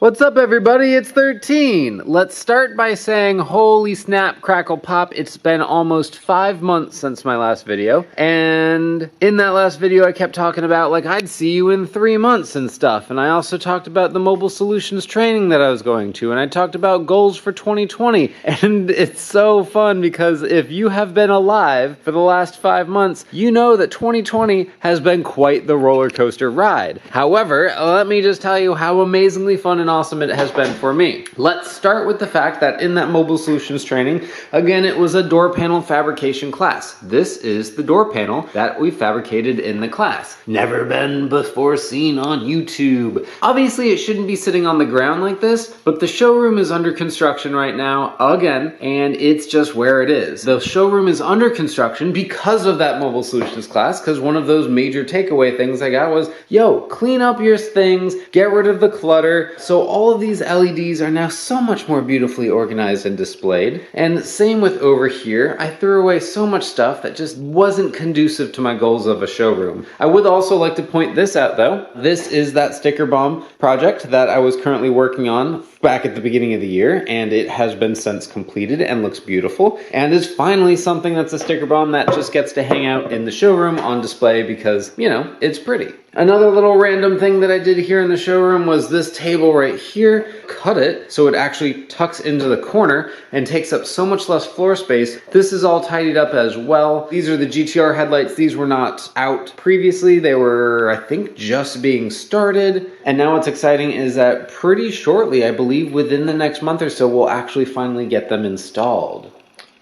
What's up everybody, it's 13. Let's start by saying holy snap, crackle pop, it's been almost 5 months since my last video. And in that last video I kept talking about like I'd see you in 3 months and stuff. And I also talked about the mobile solutions training that I was going to. And I talked about goals for 2020. And it's so fun because if you have been alive for the last 5 months, you know that 2020 has been quite the roller coaster ride. However, let me just tell you how amazingly fun and awesome it has been for me. Let's start with the fact that in that mobile solutions training, again, it was a door panel fabrication class. This is the door panel that we fabricated in the class. Never been before seen on YouTube. Obviously, it shouldn't be sitting on the ground like this, but the showroom is under construction right now, again, and it's just where it is. The showroom is under construction because of that mobile solutions class, because one of those major takeaway things I got was, yo, clean up your things, get rid of the clutter. So all of these LEDs are now so much more beautifully organized and displayed. And same with over here, I threw away so much stuff that just wasn't conducive to my goals of a showroom. I would also like to point this out though. This is that sticker bomb project that I was currently working on back at the beginning of the year, and it has been since completed and looks beautiful, and is finally something that's a sticker bomb that just gets to hang out in the showroom on display because, you know, it's pretty. Another little random thing that I did here in the showroom was this table right here. Cut it so it actually tucks into the corner and takes up so much less floor space. This is all tidied up as well. These are the GTR headlights. These were not out previously. They were, I think, just being started. And now what's exciting is that pretty shortly, I believe within the next month or so, we'll actually finally get them installed.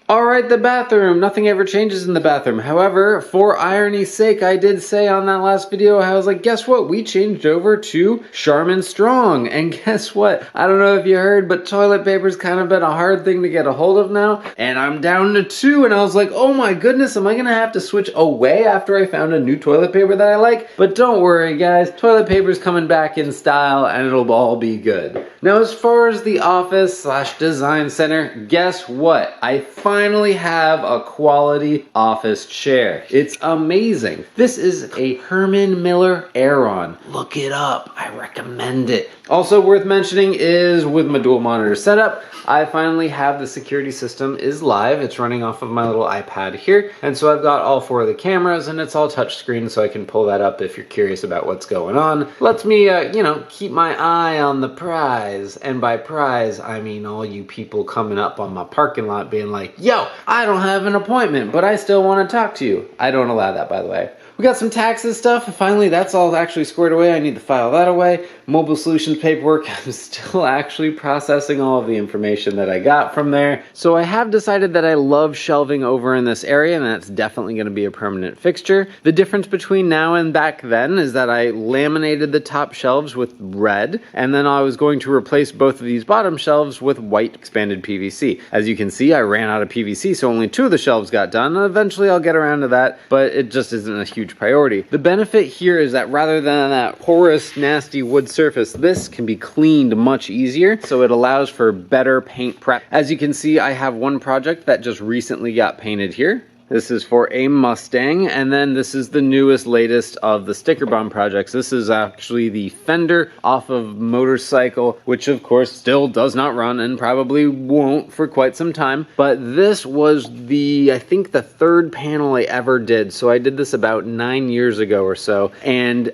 Alright, the bathroom. Nothing ever changes in the bathroom. However, for irony's sake, I did say on that last video, I was like, guess what? We changed over to Charmin Strong. And guess what? I don't know if you heard, but toilet paper's kind of been a hard thing to get a hold of now. And I'm down to 2. And I was like, oh my goodness, am I going to have to switch away after I found a new toilet paper that I like? But don't worry, guys. Toilet paper's coming back in style and it'll all be good. Now, as far as the office / design center, guess what? I finally have a quality office chair. It's amazing. This is a Herman Miller Aeron. Look it up. I recommend it. Also worth mentioning is with my dual monitor setup, I finally have the security system is live. It's running off of my little iPad here. And so I've got all 4 of the cameras and it's all touchscreen so I can pull that up if you're curious about what's going on. Lets me, you know, keep my eye on the prize. And by prize, I mean all you people coming up on my parking lot being like, yo, I don't have an appointment, but I still want to talk to you. I don't allow that, by the way. We got some taxes stuff. Finally, that's all actually squared away. I need to file that away. Mobile solutions paperwork. I'm still actually processing all of the information that I got from there. So I have decided that I love shelving over in this area, and that's definitely going to be a permanent fixture. The difference between now and back then is that I laminated the top shelves with red, and then I was going to replace both of these bottom shelves with white expanded PVC. As you can see, I ran out of PVC, so only 2 of the shelves got done. And eventually, I'll get around to that, but it just isn't a huge priority. The benefit here is that rather than that porous, nasty wood surface, this can be cleaned much easier, so it allows for better paint prep. As you can see, I have one project that just recently got painted here. This is for a Mustang, and then this is the newest, latest of the sticker bomb projects. This is actually the fender off of motorcycle, which of course still does not run and probably won't for quite some time. But this was the, I think the 3rd panel I ever did. So I did this about 9 years ago or so, and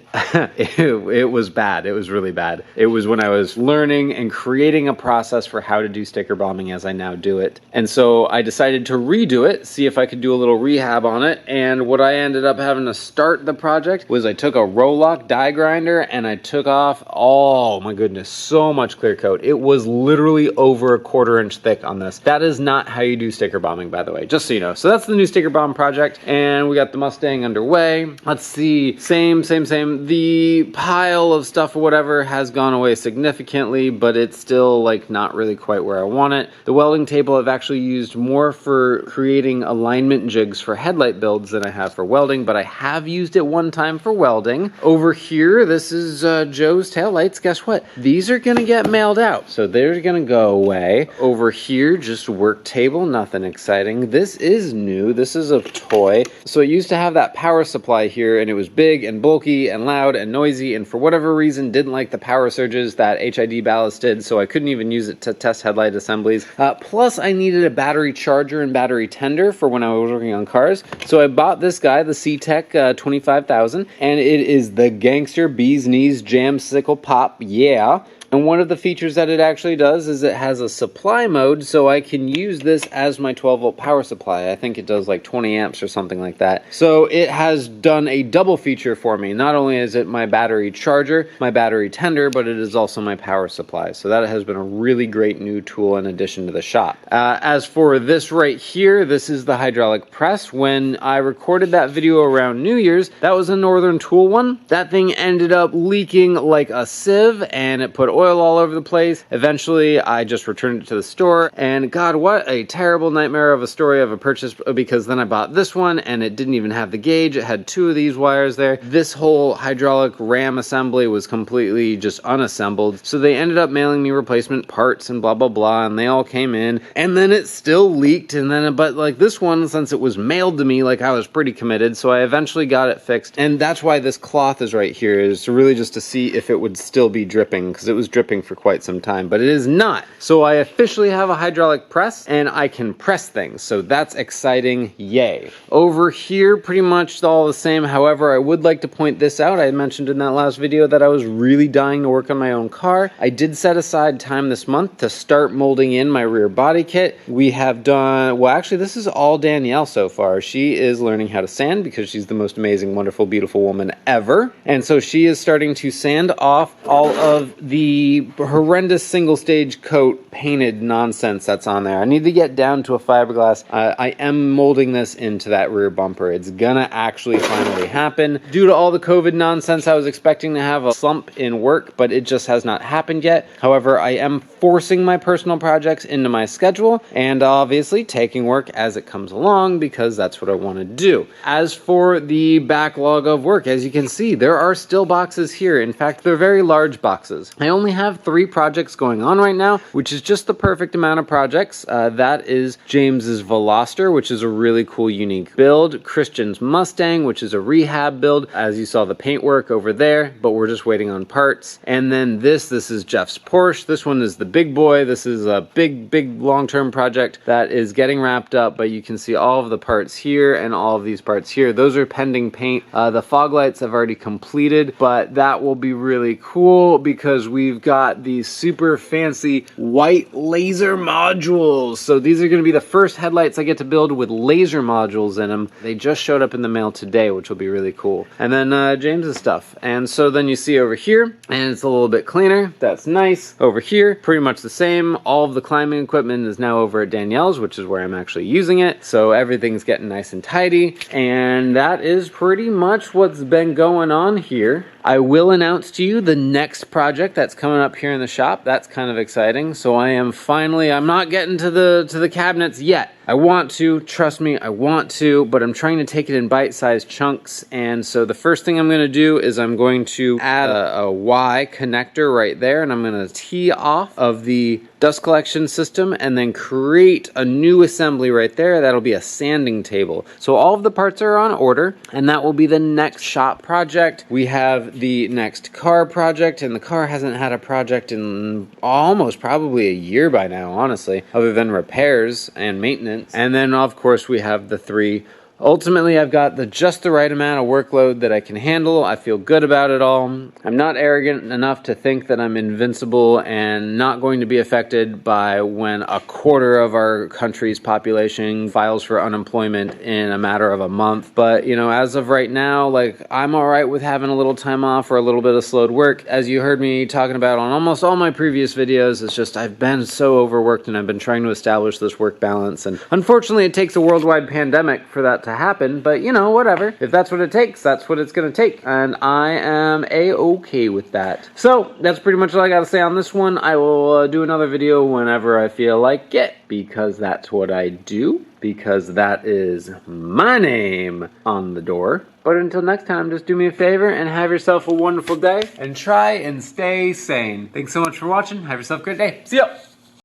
it was bad. It was really bad. It was when I was learning and creating a process for how to do sticker bombing as I now do it. And so I decided to redo it, see if I could do a little rehab on it, and what I ended up having to start the project was I took a Roloc die grinder and I took off, oh my goodness, so much clear coat. It was literally over a 1/4 inch thick on this. That is not how you do sticker bombing, by the way, just so you know. So that's the new sticker bomb project, and we got the Mustang underway. Let's see, same. The pile of stuff or whatever has gone away significantly, but it's still like not really quite where I want it. The welding table I've actually used more for creating alignment jigs for headlight builds than I have for welding, but I have used it one time for welding. Over here, this is Joe's taillights. Guess what? These are gonna get mailed out, so they're gonna go away. Over here, just work table, nothing exciting. This is new. This is a toy. So it used to have that power supply here, and it was big and bulky and loud and noisy, and for whatever reason didn't like the power surges that HID ballast did, so I couldn't even use it to test headlight assemblies. Plus, I needed a battery charger and battery tender for when I was working on cars, so I bought this guy, the C-Tech 25,000, and it is the Gangster Bee's Knees Jam Sickle Pop, yeah. And one of the features that it actually does is it has a supply mode, so I can use this as my 12-volt power supply. I think it does like 20 amps or something like that. So it has done a double feature for me. Not only is it my battery charger, my battery tender, but it is also my power supply. So that has been a really great new tool in addition to the shop. As for this right here, this is the hydraulic press. When I recorded that video around New Year's, that was a Northern Tool one. That thing ended up leaking like a sieve, and it put oil all over the place. Eventually, I just returned it to the store, and God, what a terrible nightmare of a story of a purchase, because then I bought this one, and it didn't even have the gauge. It had two of these wires there. This whole hydraulic ram assembly was completely just unassembled, so they ended up mailing me replacement parts and blah, blah, blah, and they all came in, and then it still leaked, and then, but like this one, since it was mailed to me, like I was pretty committed, so I eventually got it fixed, and that's why this cloth is right here, is really just to see if it would still be dripping, because it was dripping for quite some time, but it is not. So I officially have a hydraulic press, and I can press things, so that's exciting, yay. Over here, pretty much all the same. However, I would like to point this out. I had mentioned in that last video that I was really dying to work on my own car. I did set aside time this month to start molding in my rear body kit. We have done, well actually this is all Danielle so far. She is learning how to sand because she's the most amazing, wonderful, beautiful woman ever. And so she is starting to sand off all of the horrendous single stage coat painted nonsense that's on there. I need to get down to a fiberglass. I am molding this into that rear bumper. It's gonna actually finally happen. Due to all the COVID nonsense, I was expecting to have a slump in work, but it just has not happened yet. However, I am forcing my personal projects into my schedule, and obviously taking work as it comes along, because that's what I want to do. As for the backlog of work, as you can see, there are still boxes here. In fact, they're very large boxes. I only have 3 projects going on right now, which is just the perfect amount of projects. That is James's Veloster, which is a really cool, unique build. Christian's Mustang, which is a rehab build. As you saw the paintwork over there, but we're just waiting on parts. And then this is Jeff's Porsche. This one is the big boy. This is a big long-term project that is getting wrapped up, but you can see all of the parts here and all of these parts here. Those are pending paint. The fog lights have already completed, but that will be really cool because we've got these super fancy white laser modules. So these are going to be the first headlights I get to build with laser modules in them. They just showed up in the mail today, which will be really cool. And then James's stuff. And so then you see over here, and it's a little bit cleaner. That's nice. Over here, pretty much the same. All of the climbing equipment is now over at Danielle's, which is where I'm actually using it. So everything's getting nice and tidy. And that is pretty much what's been going on here. I will announce to you the next project that's coming up here in the shop. That's kind of exciting. So I am finally, I'm not getting to the cabinets yet. I want to, trust me, I want to, but I'm trying to take it in bite-sized chunks. And so the first thing I'm going to do is I'm going to add a Y connector right there, and I'm going to tee off of the dust collection system and then create a new assembly right there. That'll be a sanding table. So all of the parts are on order, and that will be the next shop project. We have the next car project, and the car hasn't had a project in almost probably a year by now, honestly, other than repairs and maintenance. And then of course we have the 3. Ultimately, I've got just the right amount of workload that I can handle. I feel good about it all. I'm not arrogant enough to think that I'm invincible and not going to be affected by when a quarter of our country's population files for unemployment in a matter of a month. But, you know, as of right now, like, I'm all right with having a little time off or a little bit of slowed work. As you heard me talking about on almost all my previous videos, it's just I've been so overworked and I've been trying to establish this work balance. And unfortunately, it takes a worldwide pandemic for that to happen, but you know, whatever. If that's what it takes, that's what it's gonna take. And I am a-okay with that. So, that's pretty much all I gotta say on this one. I will do another video whenever I feel like it, because that's what I do, because that is my name on the door. But until next time, just do me a favor and have yourself a wonderful day, and try and stay sane. Thanks so much for watching. Have yourself a great day. See ya!